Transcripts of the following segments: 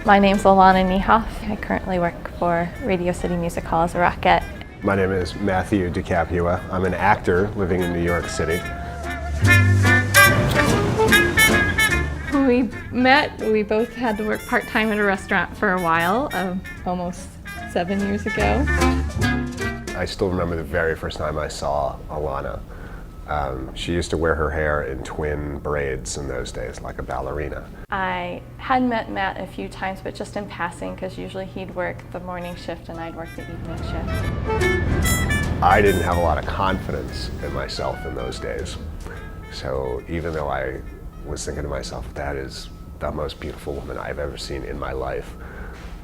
My name's Alana. I currently work for Radio City Music Hall as a rockette. My name is Matthew DiCapua. I'm an actor living in New York City. When we met, we both had to work part-time at a restaurant for a while, almost 7 years ago. I still remember the very first time I saw Alana. She used to wear her hair in twin braids in those days, like a ballerina. I had met Matt a few times, but just in passing, because usually he'd work the morning shift and I'd work the evening shift. I didn't have a lot of confidence in myself in those days. So even though I was thinking to myself, that is the most beautiful woman I've ever seen in my life,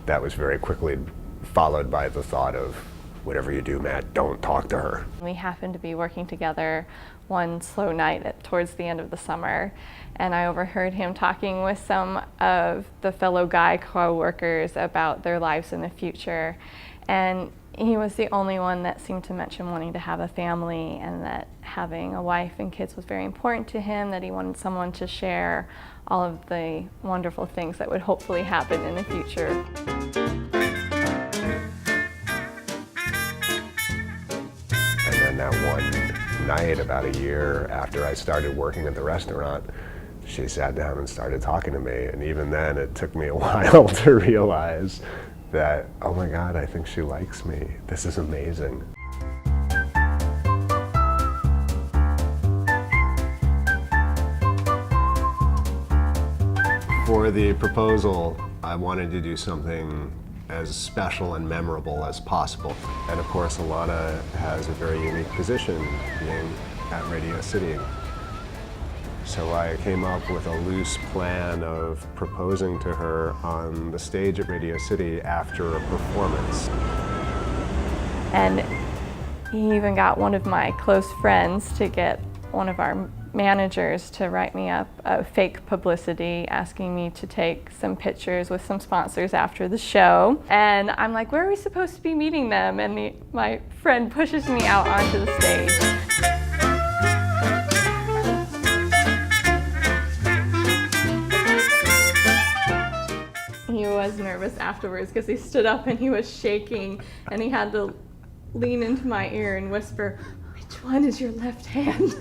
that was very quickly followed by the thought of, whatever you do, Matt, don't talk to her. We happened to be working together one slow night towards the end of the summer, and I overheard him talking with some of the fellow guy co-workers about their lives in the future. And he was the only one that seemed to mention wanting to have a family, and that having a wife and kids was very important to him, that he wanted someone to share all of the wonderful things that would hopefully happen in the future. And that one night, about a year after I started working at the restaurant, she sat down and started talking to me. And even then, it took me a while to realize that, oh my God, I think she likes me. This is amazing. For the proposal, I wanted to do something as special and memorable as possible. And of course, Alana has a very unique position being at Radio City. So I came up with a loose plan of proposing to her on the stage at Radio City after a performance. And he even got one of my close friends to get one of our managers to write me up a fake publicity asking me to take some pictures with some sponsors after the show. And I'm like, where are we supposed to be meeting them? And my friend pushes me out onto the stage. He was nervous afterwards because he stood up and he was shaking, and he had to lean into my ear and whisper, "Which one is your left hand?"